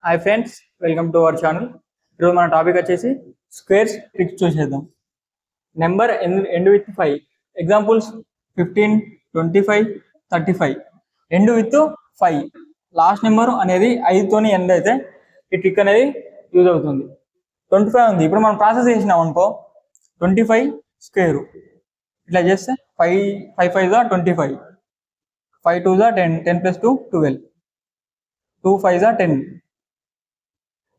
Hi friends, welcome to our channel. ఈరోజు మన topic వచ్చేసి స్క్వేర్స్ ట్రిక్స్ చూసేద్దాం. Number end with 5. Examples 15, 25, 35. End with 5. Last number అనేది 5తోని end అయితే ఈ ట్రిక్ అనేది యూజ్ అవుతుంది. 25 ఉంది. ఇప్పుడు మనం ప్రాసెస్ చేసినాం అనుకో, 25 స్క్వేర్ ఇట్లా చేస్తే 5 5 5 25, 5 2 10, 10 + 2 12, 2 5 10,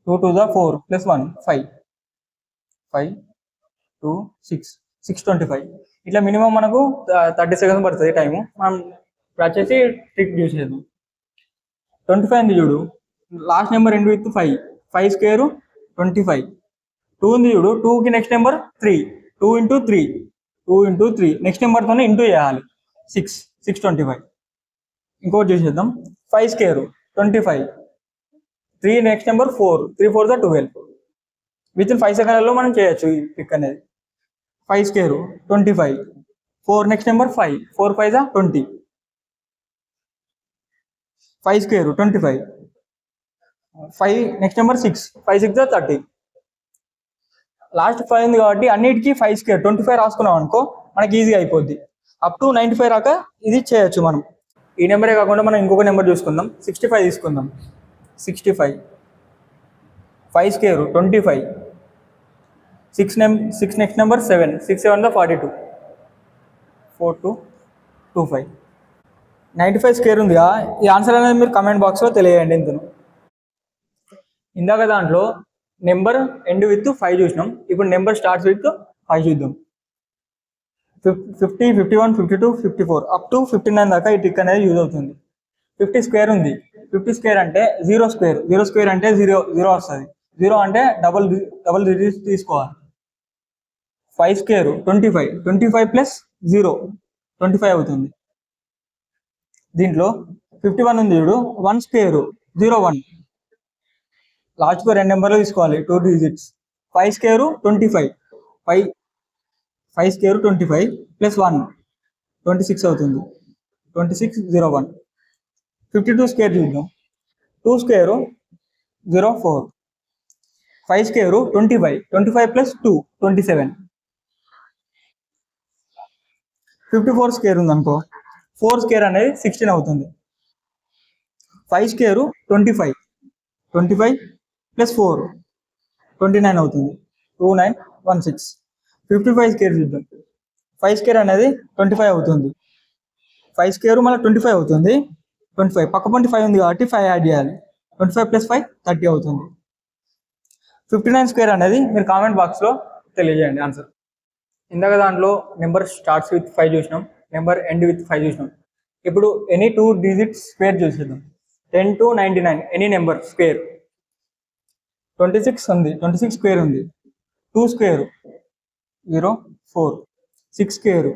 2 2 4 + 1 5, 5 2 6 625. ఇట్లా మినిమం మనకు 30 సెకండ్స్ పడుతుంది టైము. మనం ఇప్పుడు వచ్చేసి ట్రిక్ చూసేద్దాం. 25 ఉంది చూడు, last number end with 5. 5 square 25. 2 ఉంది చూడు, 2కి నెక్స్ట్ నెంబర్ 3. 2 × 3, 2 × 3 నెక్స్ట్ నెంబర్తోనే ఇంటూ చేయాలి. 6 625. ఇంకోటి చూసేద్దాం. 5 square 25. 3 next number 4. 3 4 12. With in 5 సెకండ్లలో మనం చేయొచ్చు ఈ ట్రిక్ అనేది. 5 square 25. 4 next number 5. 4 5 20. 5 square 25. 5 next number 6. 5 6 30. Last 5 ఉంది కాబట్టి అన్నిటికీ 5 స్క్వేర్ 25 రాసుకున్నాం అనుకో, మనకి ఈజీగా అయిపోద్ది. అప్ టు 95 రాక ఇది చేయొచ్చు మనం. ఈ నెంబరే కాకుండా మనం ఇంకొక నెంబర్ చూసుకుందాం. 65 తీసుకుందాం. 65. 5 స్క్వేర్ 25. 6 next number 7. 6 7 42. 4 2 25. 95 స్క్వేర్ ఉందిగా, ఈ ఆన్సర్ అనేది మీరు కమెంట్ బాక్స్లో తెలియజేయండి. ఇంతను ఇందాక దాంట్లో నెంబర్ ఎండ్ విత్ 5 చూసినాం. ఇప్పుడు నెంబర్ స్టార్ట్స్ విత్ 5 చూద్దాం. 50, 51, 52, 54 అప్ టు 59 దాకా ఈ ట్రిక్ అనేది యూజ్ అవుతుంది. 50 స్క్వేర్ ఉంది. 50 స్క్వేర్ అంటే 0 స్క్వేర్. 0 స్క్వేర్ అంటే 0 వస్తుంది. 0 అంటే డబల్ డిజిట్స్ తీసుకోవాలి. 5 స్క్వేర్ 25. 25 + 0 25 అవుతుంది. దీంట్లో 51 ఉంది చూడు, 1 స్క్వేర్ 0 1. లాస్ట్కు 2 నెంబర్లు తీసుకోవాలి, 2 డిజిట్స్. 5 స్క్వేర్ 25. 5 స్క్వేర్ 25 + 1 26 అవుతుంది. 26 0 1. 52 స్క్వేర్ చూద్దాం. 2 స్క్వేర్ 0 4. 5 స్క్వేర్ 25. 25 + 2 27. 54 స్క్వేర్ ఉందనుకో, 4 స్క్వేర్ అనేది 16 అవుతుంది. 5 స్క్వేర్ 25. 25 + 4 29 అవుతుంది. 2916. 55 స్క్వేర్ చూద్దాం. 5 స్క్వేర్ అనేది 25 అవుతుంది. 5 స్క్వేర్ మళ్ళీ 25 అవుతుంది. 25 పక్కపంటి 5 ఉంది కాబట్టి 5 యాడ్ చేయాలి. 25 + 5 30 అవుతుంది. 59 స్క్వేర్ అనేది మీరు కామెంట్ బాక్స్లో తెలియజేయండి ఆన్సర్. ఇందాక దాంట్లో నెంబర్ స్టార్ట్స్ విత్ 5 చూసినాం, నెంబర్ ఎండ్ విత్ 5 చూసినాం. ఇప్పుడు ఎనీ 2 డిజిట్స్ స్క్వేర్ చూసేద్దాం. 10 to 99 ఎనీ నెంబర్ స్క్వేర్. 26 ఉంది. 26 స్క్వేర్ ఉంది. 2 స్క్వేర్ 0 4. 6 స్క్వేర్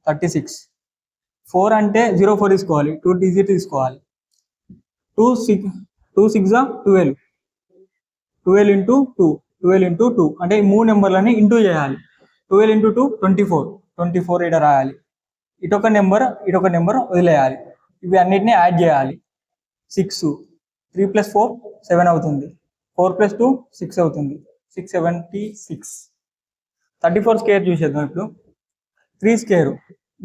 36. 4 అంటే 0 4 తీసుకోవాలి, 2 డిజిట్ తీసుకోవాలి. 2 6 12. 12 × 2 12 × 2 అంటే ఈ 3 నెంబర్లని ఇంటూ చేయాలి. 12 × 2 24. 24 ఇక్కడ రాయాలి. ఇటొక నెంబర్ వదిలేయాలి. ఇవి అన్నిటిని యాడ్ చేయాలి. 6 3 + 4 7 అవుతుంది. 4 + 2 6 అవుతుంది. 676. 34 స్క్వేర్ చూసేద్దాం. ఇప్పుడు 3 స్క్వేర్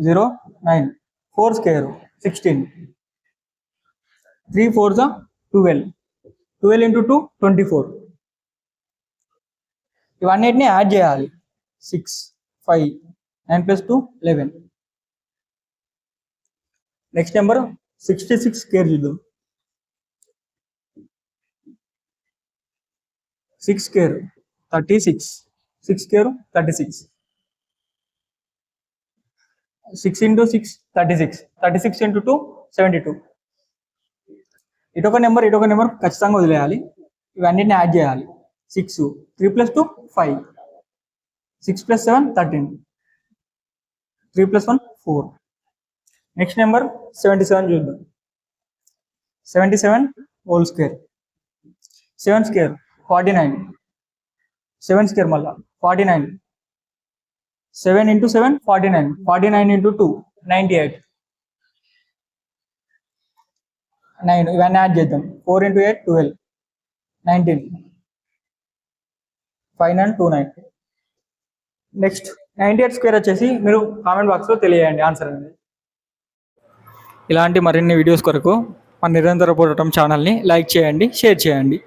0 9. 4 స్క్వేర్ 16. 3 4 12. 12 × 2 24. ఇవన్నిటిని యాడ్ చేయాలి. 6 5 9 + 2 11. నెక్స్ట్ నెంబర్ 66 స్క్వేర్ చూద్దాం. 6 స్క్వేర్ 36. 6 స్క్వేర్ 36. 6 × 6 36. 36 × 2 72. ఇటొక నెంబర్ ఖచ్చితంగా వదిలేయాలి. ఇవన్నిటిని యాడ్ చేయాలి. 6 3 + 2 5. 6 + 7 13. 3 + 1 4. నెక్స్ట్ నెంబర్ 77 చూద్దాం. 77 హోల్ స్క్వేర్. 7 స్క్వేర్ 49. 7 స్క్వేర్ మళ్ళా 49. 7 × 7 49. 49 × 2 98. 9 ఇవన్నీ యాడ్ చేద్దాం. 4 × 8 12. 19, 5929. నెక్స్ట్ 98 స్క్వేర్ వచ్చేసి మీరు కామెంట్ బాక్స్లో తెలియజేయండి ఆన్సర్ అనేది. ఇలాంటి మరిన్ని వీడియోస్ కొరకు మన నిరంతర పోరాటం ఛానల్ని లైక్ చేయండి, షేర్ చేయండి.